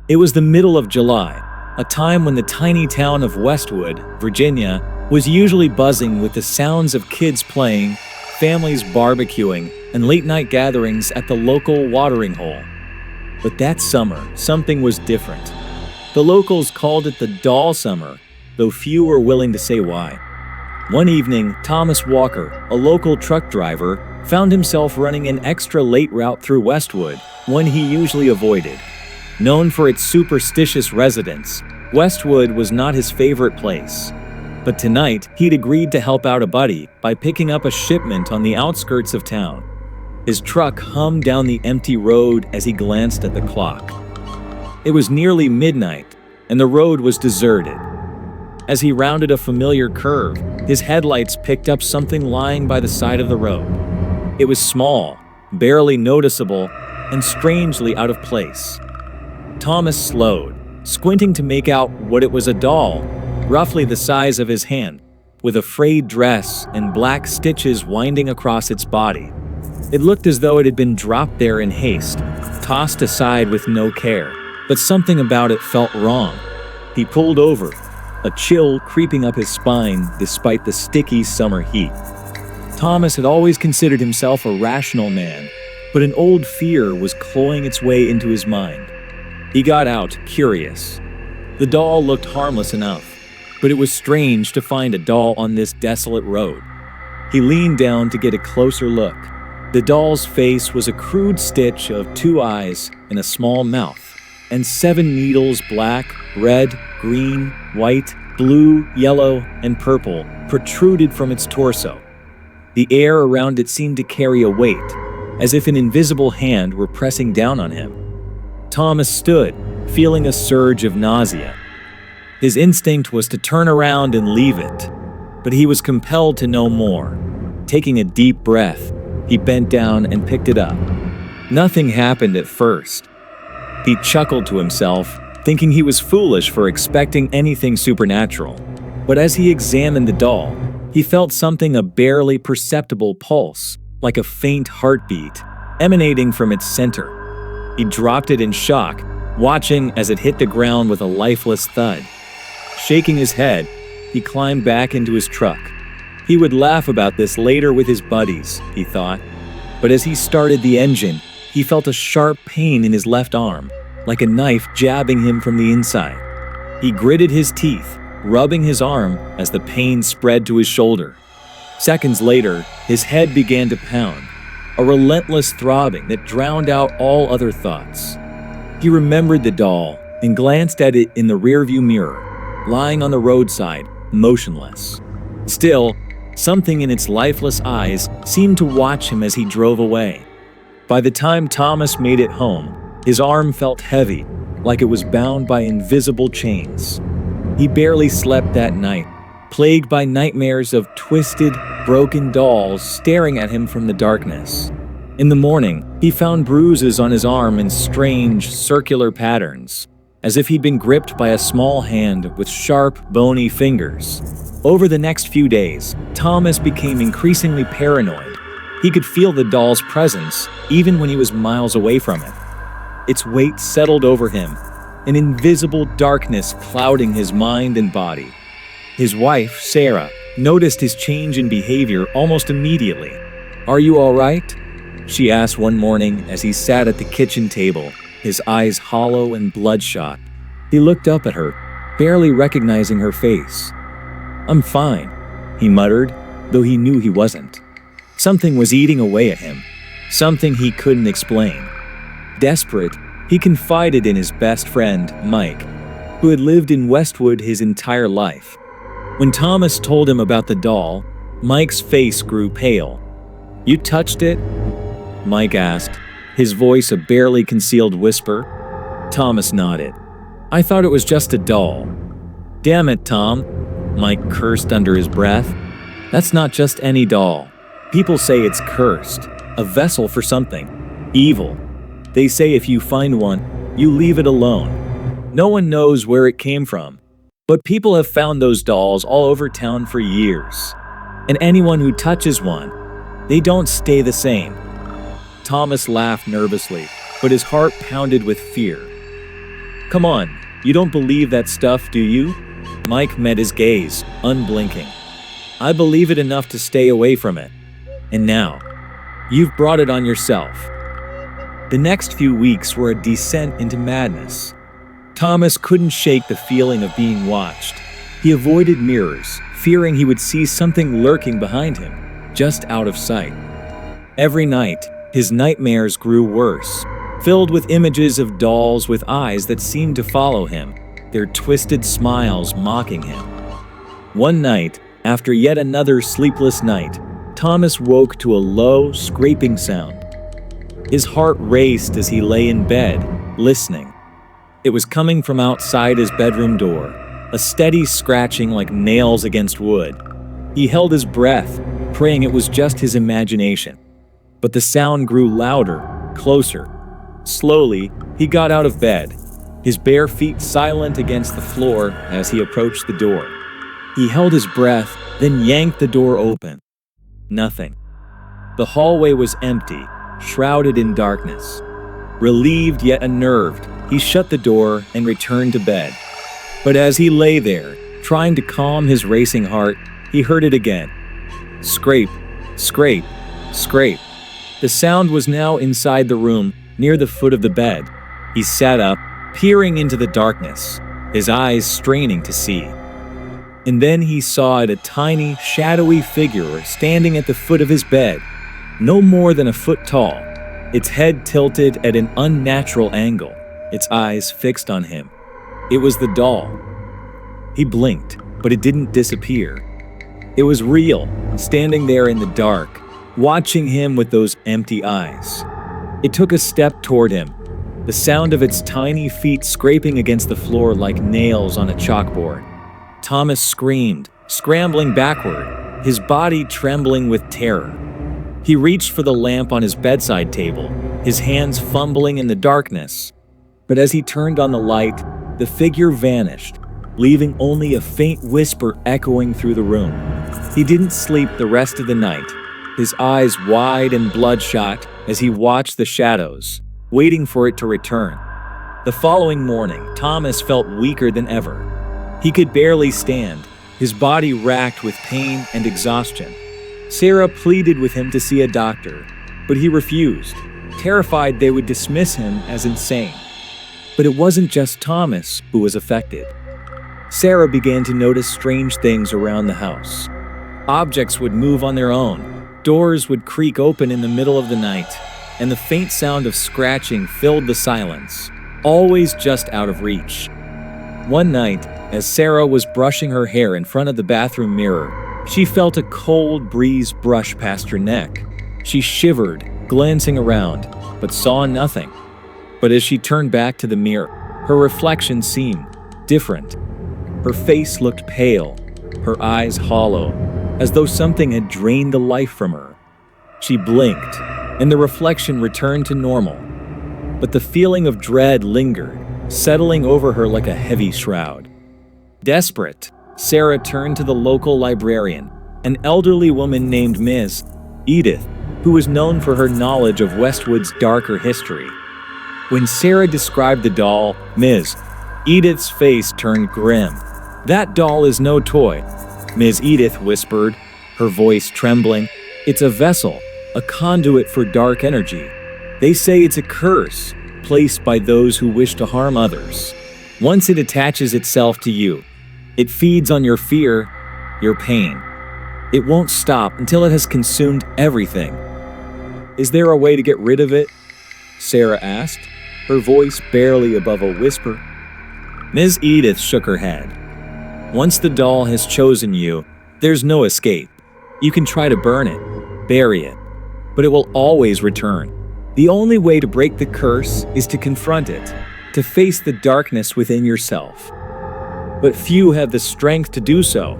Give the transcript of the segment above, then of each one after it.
It was the middle of July, a time when the tiny town of Westwood, Virginia, was usually buzzing with the sounds of kids playing, families barbecuing, and late-night gatherings at the local watering hole. But that summer, something was different. The locals called it the Doll Summer, though few were willing to say why. One evening, Thomas Walker, a local truck driver, found himself running an extra late route through Westwood, one he usually avoided. Known for its superstitious residents, Westwood was not his favorite place. But tonight, he'd agreed to help out a buddy by picking up a shipment on the outskirts of town. His truck hummed down the empty road as he glanced at the clock. It was nearly midnight, and the road was deserted. As he rounded a familiar curve, his headlights picked up something lying by the side of the road. It was small, barely noticeable, and strangely out of place. Thomas slowed, squinting to make out what it was: a doll, roughly the size of his hand, with a frayed dress and black stitches winding across its body. It looked as though it had been dropped there in haste, tossed aside with no care, but something about it felt wrong. He pulled over, a chill creeping up his spine despite the sticky summer heat. Thomas had always considered himself a rational man, but an old fear was clawing its way into his mind. He got out, curious. The doll looked harmless enough, but it was strange to find a doll on this desolate road. He leaned down to get a closer look. The doll's face was a crude stitch of 2 eyes and a small mouth, and 7 needles, black, red, green, white, blue, yellow, and purple, protruded from its torso. The air around it seemed to carry a weight, as if an invisible hand were pressing down on him. Thomas stood, feeling a surge of nausea. His instinct was to turn around and leave it, but he was compelled to know more. Taking a deep breath, he bent down and picked it up. Nothing happened at first. He chuckled to himself, thinking he was foolish for expecting anything supernatural. But as he examined the doll, he felt something, a barely perceptible pulse, like a faint heartbeat, emanating from its center. He dropped it in shock, watching as it hit the ground with a lifeless thud. Shaking his head, he climbed back into his truck. He would laugh about this later with his buddies, he thought. But as he started the engine, he felt a sharp pain in his left arm, like a knife jabbing him from the inside. He gritted his teeth, rubbing his arm as the pain spread to his shoulder. Seconds later, his head began to pound, a relentless throbbing that drowned out all other thoughts. He remembered the doll and glanced at it in the rearview mirror, lying on the roadside, motionless. Still, something in its lifeless eyes seemed to watch him as he drove away. By the time Thomas made it home, his arm felt heavy, like it was bound by invisible chains. He barely slept that night, plagued by nightmares of twisted, broken dolls staring at him from the darkness. In the morning, he found bruises on his arm in strange, circular patterns, as if he'd been gripped by a small hand with sharp, bony fingers. Over the next few days, Thomas became increasingly paranoid. He could feel the doll's presence, even when he was miles away from it. Its weight settled over him, an invisible darkness clouding his mind and body. His wife, Sarah, noticed his change in behavior almost immediately. "Are you all right?" she asked one morning as he sat at the kitchen table, his eyes hollow and bloodshot. He looked up at her, barely recognizing her face. "I'm fine," he muttered, though he knew he wasn't. Something was eating away at him, something he couldn't explain. Desperate, he confided in his best friend, Mike, who had lived in Westwood his entire life. When Thomas told him about the doll, Mike's face grew pale. "You touched it?" Mike asked, his voice a barely concealed whisper. Thomas nodded. "I thought it was just a doll." "Damn it, Tom," Mike cursed under his breath. "That's not just any doll. People say it's cursed, a vessel for something evil. They say if you find one, you leave it alone. No one knows where it came from. But people have found those dolls all over town for years. And anyone who touches one, they don't stay the same." Thomas laughed nervously, but his heart pounded with fear. Come on, you don't believe that stuff, do you? Mike met his gaze, unblinking. I believe it enough to stay away from it. And now, you've brought it on yourself. The next few weeks were a descent into madness. Thomas couldn't shake the feeling of being watched. He avoided mirrors, fearing he would see something lurking behind him, just out of sight. Every night, his nightmares grew worse, filled with images of dolls with eyes that seemed to follow him, their twisted smiles mocking him. One night, after yet another sleepless night, Thomas woke to a low, scraping sound. His heart raced as he lay in bed, listening. It was coming from outside his bedroom door, a steady scratching like nails against wood. He held his breath, praying it was just his imagination. But the sound grew louder, closer. Slowly, he got out of bed, his bare feet silent against the floor as he approached the door. He held his breath, then yanked the door open. Nothing. The hallway was empty, shrouded in darkness. Relieved yet unnerved, he shut the door and returned to bed. But as he lay there, trying to calm his racing heart, he heard it again. Scrape, scrape, scrape. The sound was now inside the room, near the foot of the bed. He sat up, peering into the darkness, his eyes straining to see. And then he saw it, a tiny, shadowy figure standing at the foot of his bed, no more than a foot tall, its head tilted at an unnatural angle, its eyes fixed on him. It was the doll. He blinked, but it didn't disappear. It was real, standing there in the dark, watching him with those empty eyes. It took a step toward him, the sound of its tiny feet scraping against the floor like nails on a chalkboard. Thomas screamed, scrambling backward, his body trembling with terror. He reached for the lamp on his bedside table, his hands fumbling in the darkness. But as he turned on the light, the figure vanished, leaving only a faint whisper echoing through the room. He didn't sleep the rest of the night, his eyes wide and bloodshot as he watched the shadows, waiting for it to return. The following morning, Thomas felt weaker than ever. He could barely stand, his body racked with pain and exhaustion. Sarah pleaded with him to see a doctor, but he refused, terrified they would dismiss him as insane. But it wasn't just Thomas who was affected. Sarah began to notice strange things around the house. Objects would move on their own, doors would creak open in the middle of the night, and the faint sound of scratching filled the silence, always just out of reach. One night, as Sarah was brushing her hair in front of the bathroom mirror, she felt a cold breeze brush past her neck. She shivered, glancing around, but saw nothing. But as she turned back to the mirror, her reflection seemed different. Her face looked pale, her eyes hollow, as though something had drained the life from her. She blinked, and the reflection returned to normal. But the feeling of dread lingered, settling over her like a heavy shroud. Desperate, Sarah turned to the local librarian, an elderly woman named Ms. Edith, who was known for her knowledge of Westwood's darker history. When Sarah described the doll, Ms. Edith's face turned grim. "That doll is no toy," Ms. Edith whispered, her voice trembling. "It's a vessel, a conduit for dark energy. They say it's a curse, placed by those who wish to harm others. Once it attaches itself to you, it feeds on your fear, your pain. It won't stop until it has consumed everything." "Is there a way to get rid of it?" Sarah asked, her voice barely above a whisper. Ms. Edith shook her head. "Once the doll has chosen you, there's no escape. You can try to burn it, bury it, but it will always return. The only way to break the curse is to confront it, to face the darkness within yourself. But few have the strength to do so."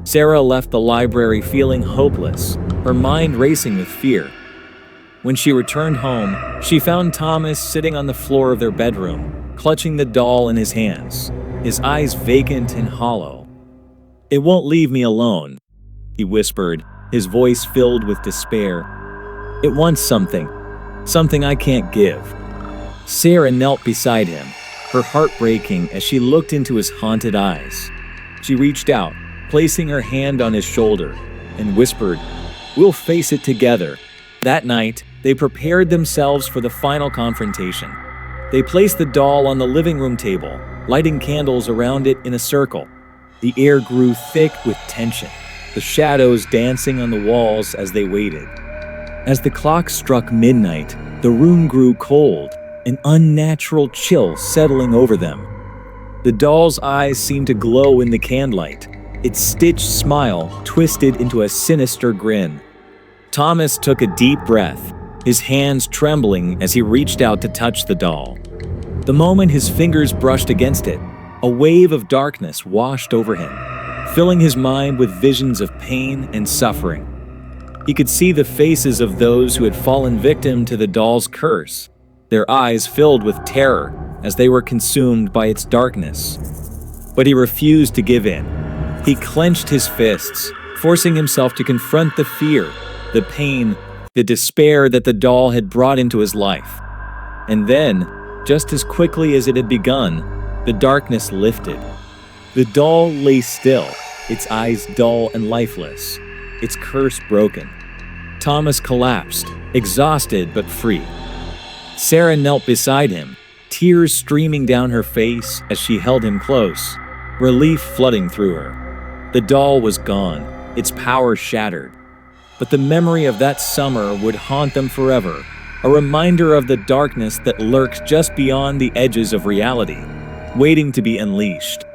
Sarah left the library feeling hopeless, her mind racing with fear. When she returned home, she found Thomas sitting on the floor of their bedroom, clutching the doll in his hands, his eyes vacant and hollow. "It won't leave me alone," he whispered, his voice filled with despair. "It wants something I can't give." Sarah knelt beside him, her heart breaking as she looked into his haunted eyes. She reached out, placing her hand on his shoulder, and whispered, "We'll face it together." That night, they prepared themselves for the final confrontation. They placed the doll on the living room table, lighting candles around it in a circle. The air grew thick with tension, the shadows dancing on the walls as they waited. As the clock struck midnight, the room grew cold, an unnatural chill settling over them. The doll's eyes seemed to glow in the candlelight, its stitched smile twisted into a sinister grin. Thomas took a deep breath, his hands trembling as he reached out to touch the doll. The moment his fingers brushed against it, a wave of darkness washed over him, filling his mind with visions of pain and suffering. He could see the faces of those who had fallen victim to the doll's curse, their eyes filled with terror as they were consumed by its darkness. But he refused to give in. He clenched his fists, forcing himself to confront the fear, the pain, the despair that the doll had brought into his life. And then, just as quickly as it had begun, the darkness lifted. The doll lay still, its eyes dull and lifeless, its curse broken. Thomas collapsed, exhausted but free. Sarah knelt beside him, tears streaming down her face as she held him close, relief flooding through her. The doll was gone, its power shattered. But the memory of that summer would haunt them forever, a reminder of the darkness that lurks just beyond the edges of reality, waiting to be unleashed.